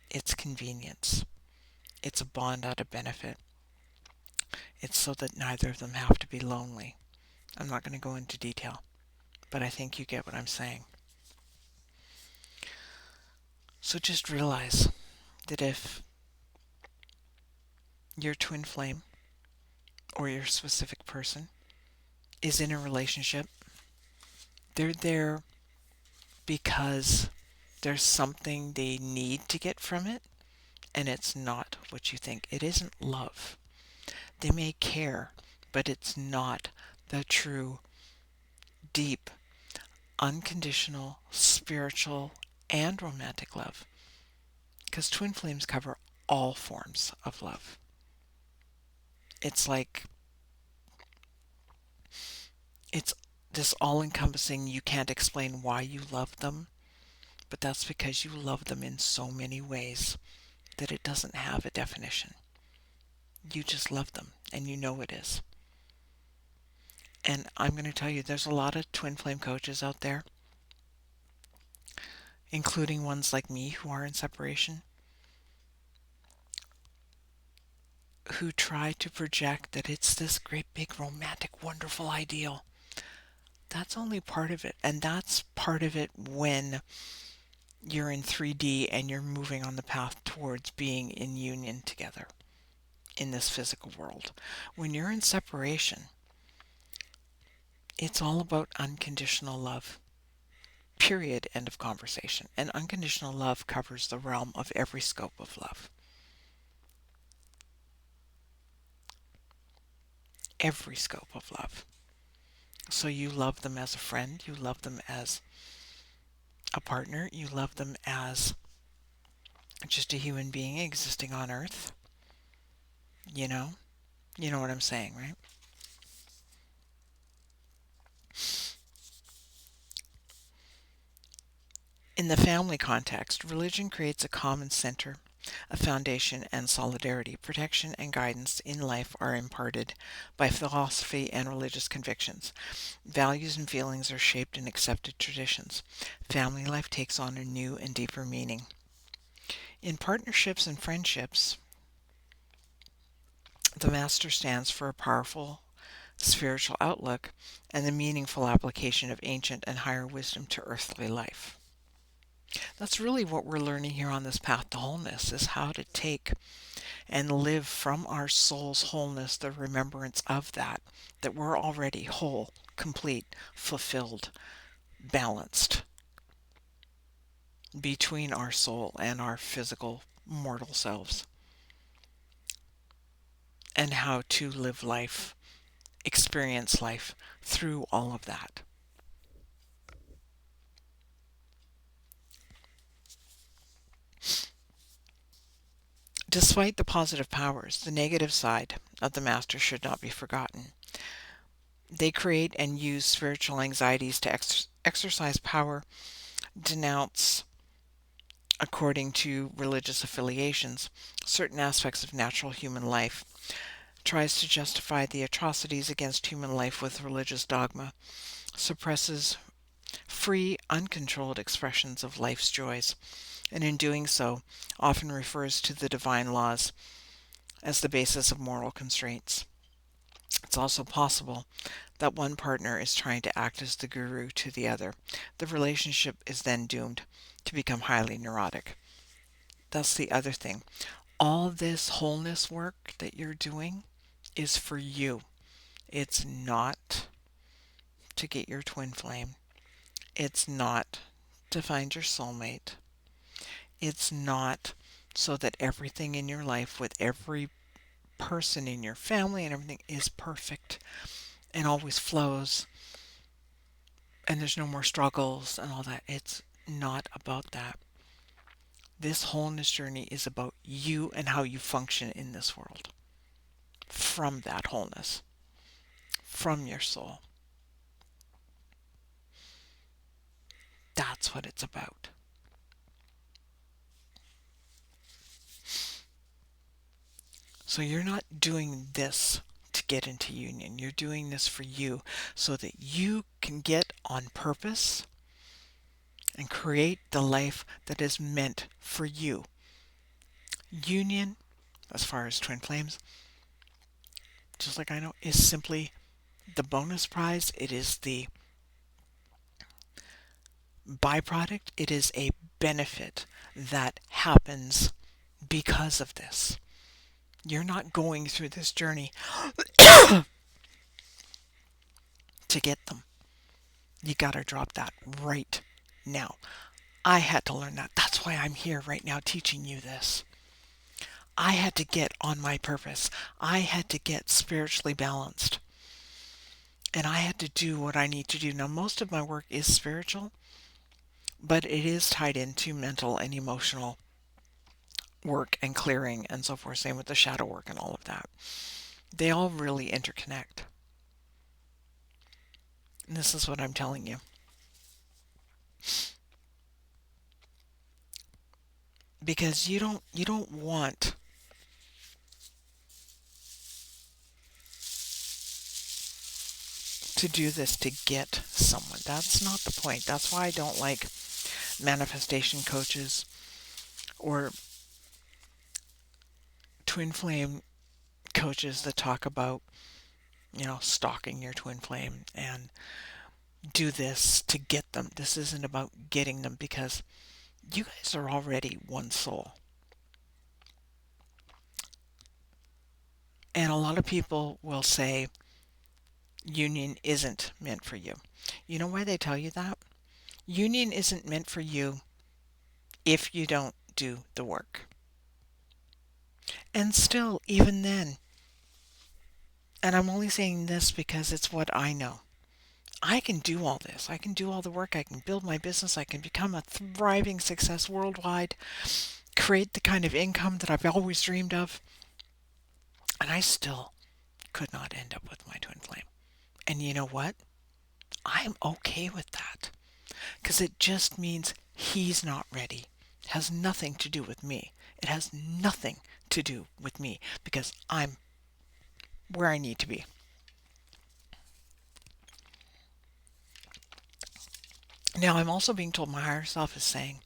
S1: It's convenience. It's a bond out of benefit. It's so that neither of them have to be lonely. I'm not going to go into detail, but I think you get what I'm saying. So just realize that if your twin flame or your specific person is in a relationship, they're there because there's something they need to get from it, and it's not what you think. It isn't love. They may care, but it's not the true, deep, unconditional, spiritual, and romantic love. Because twin flames cover all forms of love. It's like, it's this all-encompassing, you can't explain why you love them, but that's because you love them in so many ways that it doesn't have a definition. You just love them, and you know it is. And I'm going to tell you, there's a lot of twin flame coaches out there, including ones like me who are in separation, who try to project that it's this great big romantic wonderful ideal. That's only part of it, and that's part of it when you're in 3D and you're moving on the path towards being in union together in this physical world. When you're in separation, it's all about unconditional love. Period. End of conversation. And unconditional love covers the realm of every scope of love. Every scope of love. So you love them as a friend, you love them as a partner, you love them as just a human being existing on earth. You know? You know what I'm saying, right? In the family context, religion creates a common center A foundation and solidarity, protection and guidance in life are imparted by philosophy and religious convictions. Values and feelings are shaped in accepted traditions. Family life takes on a new and deeper meaning. In partnerships and friendships, the Master stands for a powerful spiritual outlook and the meaningful application of ancient and higher wisdom to earthly life. That's really what we're learning here on this path to wholeness, is how to take and live from our soul's wholeness the remembrance of that we're already whole, complete, fulfilled, balanced between our soul and our physical mortal selves, and how to live life, experience life through all of that. Despite the positive powers, the negative side of the Master should not be forgotten. They create and use spiritual anxieties to exercise power, denounce, according to religious affiliations, certain aspects of natural human life, tries to justify the atrocities against human life with religious dogma, suppresses free, uncontrolled expressions of life's joys, and in doing so, often refers to the divine laws as the basis of moral constraints. It's also possible that one partner is trying to act as the guru to the other. The relationship is then doomed to become highly neurotic. That's the other thing. All this wholeness work that you're doing is for you. It's not to get your twin flame. It's not to find your soulmate. It's not so that everything in your life with every person in your family and everything is perfect and always flows and there's no more struggles and all that. It's not about that. This wholeness journey is about you and how you function in this world from that wholeness, from your soul. That's what it's about. So you're not doing this to get into union. You're doing this for you so that you can get on purpose and create the life that is meant for you. Union, as far as twin flames, just like I know, is simply the bonus prize. It is the byproduct. It is a benefit that happens because of this. You're not going through this journey to get them. You got to drop that right now. I had to learn that. That's why I'm here right now teaching you this. I had to get on my purpose. I had to get spiritually balanced. And I had to do what I need to do. Now, most of my work is spiritual, but it is tied into mental and emotional work and clearing and so forth. Same with the shadow work and all of that. They all really interconnect. And this is what I'm telling you. Because you don't want to do this to get someone. That's not the point. That's why I don't like manifestation coaches or twin flame coaches that talk about, stalking your twin flame and do this to get them. This isn't about getting them because you guys are already one soul. And a lot of people will say union isn't meant for you. You know why they tell you that? Union isn't meant for you if you don't do the work. And still, even then, and I'm only saying this because it's what I know. I can do all this. I can do all the work. I can build my business. I can become a thriving success worldwide, create the kind of income that I've always dreamed of. And I still could not end up with my twin flame. And you know what? I'm okay with that. Because it just means he's not ready has nothing to do with me. It has nothing to do with me because I'm where I need to be. Now, I'm also being told my higher self is saying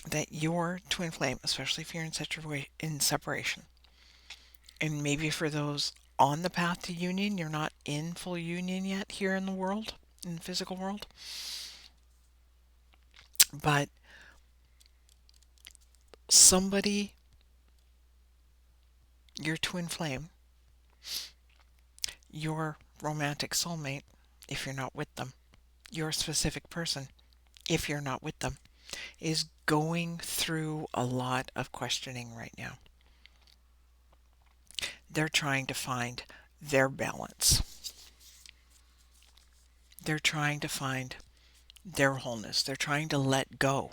S1: that your twin flame, especially if you're in separation, and maybe for those on the path to union, you're not in full union yet here in the world, in the physical world, but somebody, your twin flame, your romantic soulmate, if you're not with them, your specific person, if you're not with them, is going through a lot of questioning right now. They're trying to find their balance. They're trying to find their wholeness. They're trying to let go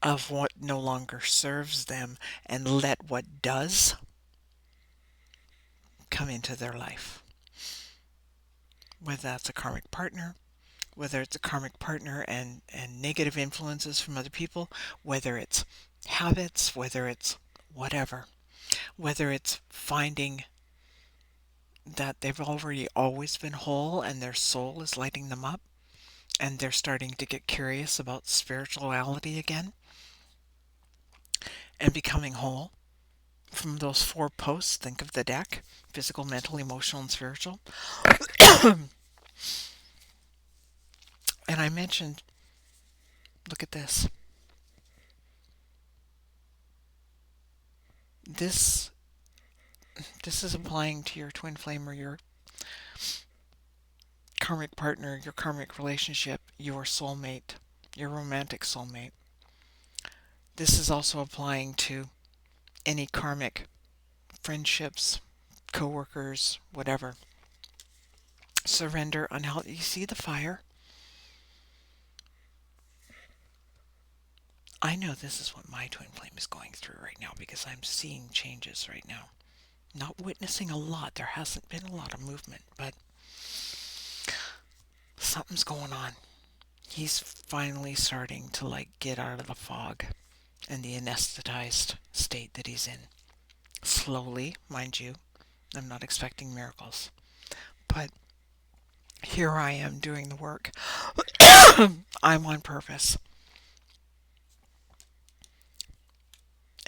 S1: of what no longer serves them and let what does come into their life. Whether that's a karmic partner, whether it's a karmic partner and negative influences from other people, whether it's habits, whether it's whatever, whether it's finding that they've already always been whole and their soul is lighting them up and they're starting to get curious about spirituality again and becoming whole. From those 4 posts, think of the deck: physical, mental, emotional, and spiritual. And I mentioned, look at this. This is applying to your twin flame or your karmic partner, your karmic relationship, your soulmate, your romantic soulmate. This is also applying to any karmic friendships, co-workers, whatever. Surrender, unhealthy. You see the fire? I know this is what my twin flame is going through right now because I'm seeing changes right now. Not witnessing a lot. There hasn't been a lot of movement, but something's going on. He's finally starting to get out of the fog and the anesthetized state that he's in. Slowly, mind you. I'm not expecting miracles. But here I am doing the work. I'm on purpose.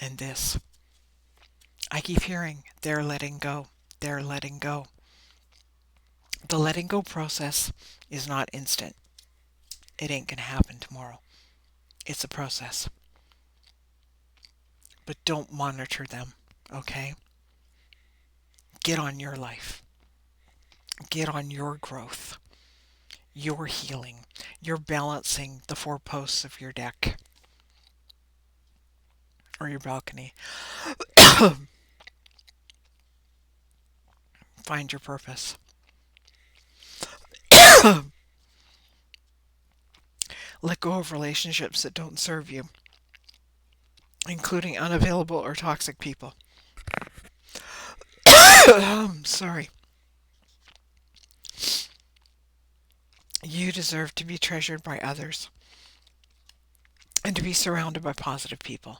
S1: And this, I keep hearing, they're letting go. They're letting go. The letting go process is not instant. It ain't gonna happen tomorrow. It's a process. But don't monitor them, okay? Get on your life. Get on your growth. Your healing. You're balancing the 4 posts of your deck or your balcony. Find your purpose. Let go of relationships that don't serve you, including unavailable or toxic people. Sorry. You deserve to be treasured by others and to be surrounded by positive people.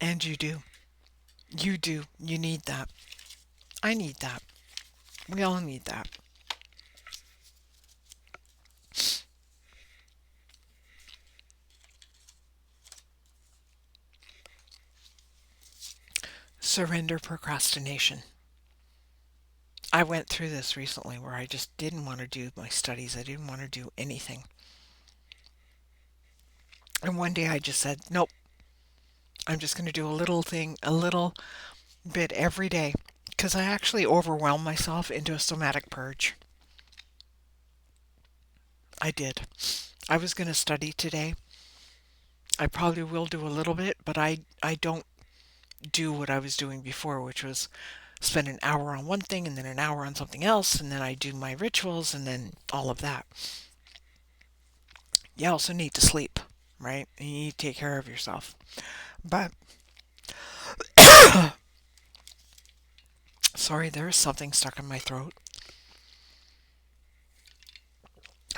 S1: And you do. You do. You need that. I need that. We all need that. Surrender procrastination. I went through this recently where I just didn't want to do my studies. I didn't want to do anything. And one day I just said, nope, I'm just going to do a little thing, a little bit every day. Because I actually overwhelmed myself into a somatic purge. I did. I was going to study today. I probably will do a little bit, but I don't do what I was doing before, which was spend an hour on one thing and then an hour on something else, and then I do my rituals and then all of that. You also need to sleep, right? And you need to take care of yourself. But sorry, there is something stuck in my throat.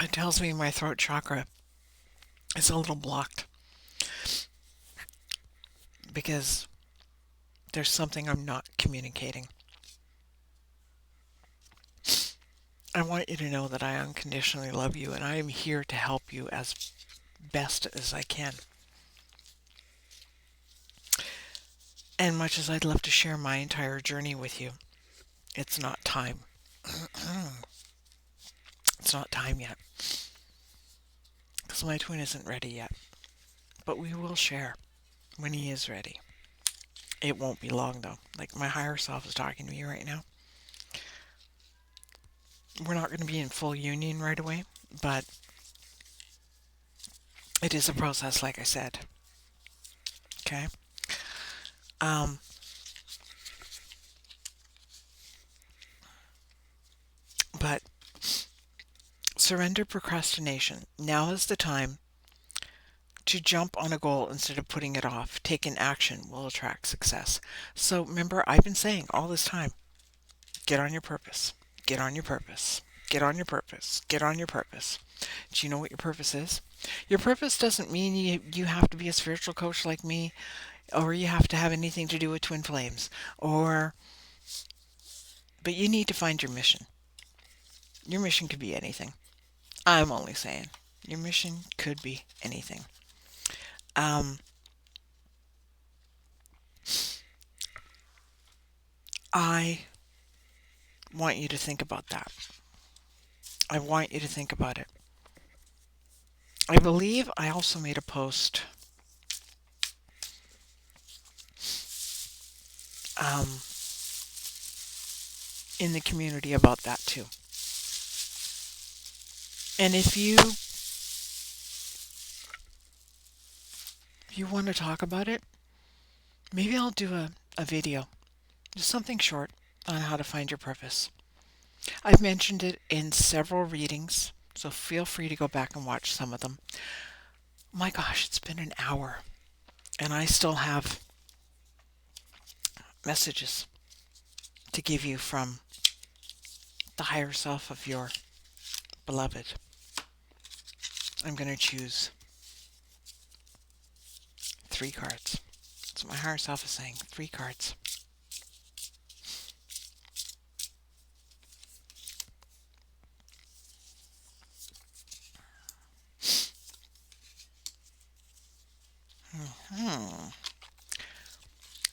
S1: It tells me my throat chakra is a little blocked because there's something I'm not communicating. I want you to know that I unconditionally love you and I am here to help you as best as I can. And much as I'd love to share my entire journey with you, it's not time. It's not time yet. Because my twin isn't ready yet. But we will share when he is ready. It won't be long though. Like my higher self is talking to me right now. We're not going to be in full union right away, but it is a process, like I said. Okay? Um, but surrender procrastination. Now is the time to jump on a goal instead of putting it off. Taking action will attract success. So remember, I've been saying all this time, get on your purpose. Get on your purpose. Get on your purpose. Get on your purpose. Do you know what your purpose is? Your purpose doesn't mean you have to be a spiritual coach like me, or you have to have anything to do with twin flames, but you need to find your mission. Your mission could be anything. I'm only saying. Your mission could be anything. Um, I want you to think about that. I want you to think about it. I believe I also made a post um, in the community about that too. And if you want to talk about it, maybe I'll do a video, just something short on how to find your purpose. I've mentioned it in several readings, so feel free to go back and watch some of them. My gosh, it's been an hour, and I still have messages to give you from the higher self of your beloved. I'm going to choose 3 cards. That's what my higher self is saying. 3 cards.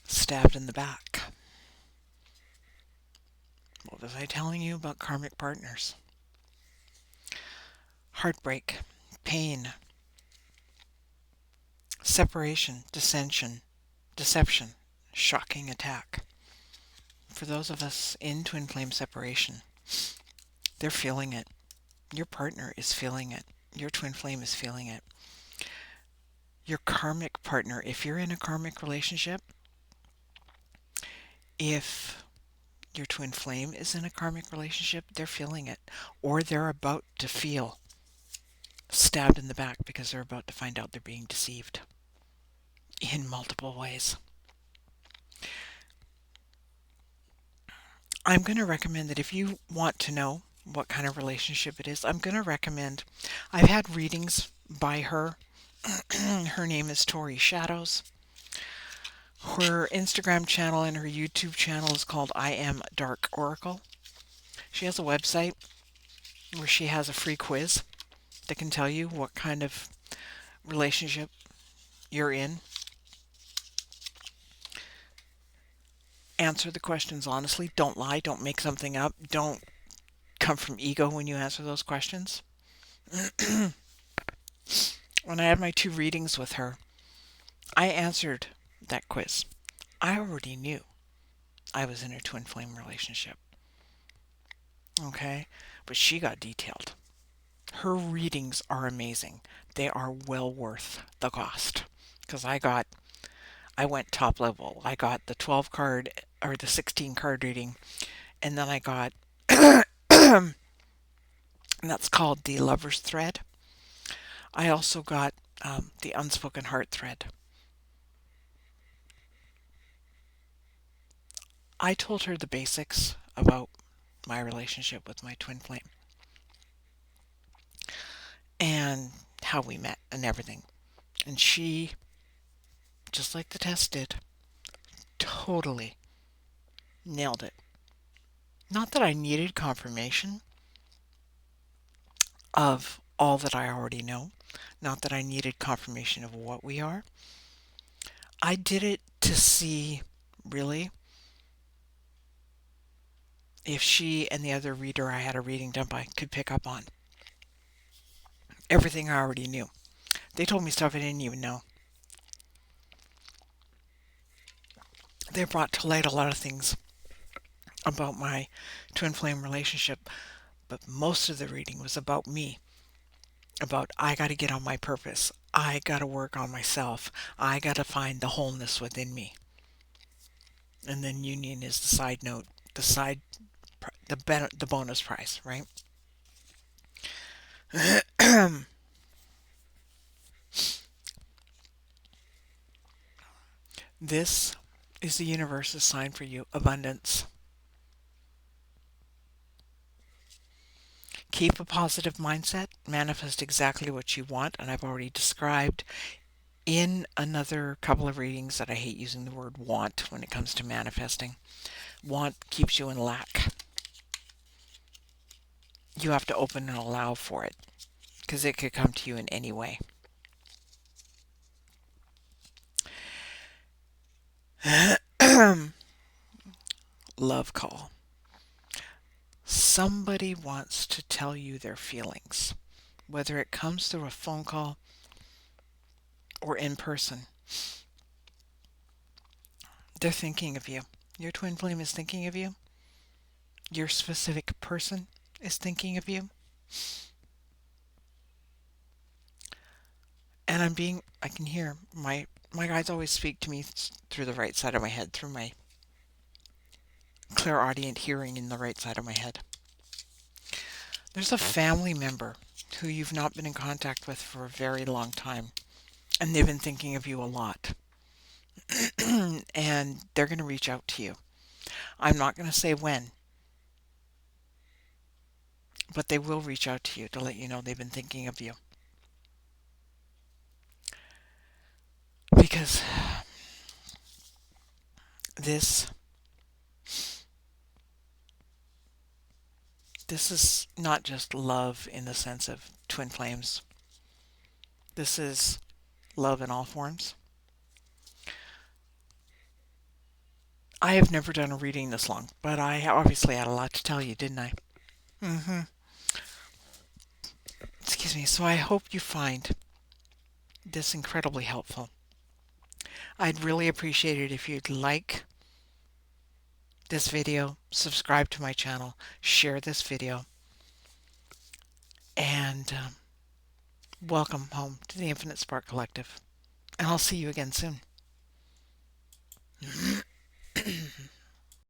S1: Stabbed in the back. What was I telling you about karmic partners? Heartbreak, pain, separation, dissension, deception, shocking attack. For those of us in twin flame separation, they're feeling it. Your partner is feeling it. Your twin flame is feeling it. Your karmic partner, if you're in a karmic relationship, if your twin flame is in a karmic relationship, they're feeling it. Or they're about to feel stabbed in the back because they're about to find out they're being deceived in multiple ways. I'm going to recommend that if you want to know what kind of relationship it is, I'm going to recommend, I've had readings by her. Her name is Tori Shadows. Her Instagram channel and her YouTube channel is called I Am Dark Oracle. She has a website where she has a free quiz that can tell you what kind of relationship you're in. Answer the questions honestly. Don't lie. Don't make something up. Don't come from ego when you answer those questions. When I had my 2 readings with her, I answered that quiz. I already knew I was in a twin flame relationship. Okay? But she got detailed. Her readings are amazing. They are well worth the cost. Because I went top level. I got the 12 card or the 16 card reading, and then I got, and that's called the Lover's Thread. I also got the Unspoken Heart Thread. I told her the basics about my relationship with my twin flame. and how we met and everything. And she, just like the test did, totally nailed it. Not that I needed confirmation of all that I already know, not that I needed confirmation of what we are. I did it to see, really, if she and the other reader I had a reading done by could pick up on everything I already knew. They told me stuff I didn't even know. They brought to light a lot of things about my twin flame relationship, but most of the reading was about me. About I got to get on my purpose. I got to work on myself. I got to find the wholeness within me. And then union is the side note, the side, the bonus prize, right? This is the universe's sign for you, abundance. Keep a positive mindset, manifest exactly what you want, and I've already described in another couple of readings that I hate using the word want when it comes to manifesting. Want keeps you in lack. You have to open and allow for it because it could come to you in any way. Love call. Somebody wants to tell you their feelings, whether it comes through a phone call or in person. They're thinking of you. Your twin flame is thinking of you. Your specific person is thinking of you. And I can hear my guides always speak to me through the right side of my head, through my clairaudient hearing in the right side of my head. There's a family member who you've not been in contact with for a very long time, and they've been thinking of you a lot. And they're going to reach out to you. I'm not going to say when, but they will reach out to you to let you know they've been thinking of you. Because this is not just love in the sense of twin flames. This is love in all forms. I have never done a reading this long, but I obviously had a lot to tell you, didn't I? Mm-hmm. Excuse me. So I hope you find this incredibly helpful. I'd really appreciate it if you'd like this video, subscribe to my channel, share this video, and welcome home to the Infinite Spark Collective. And I'll see you again soon.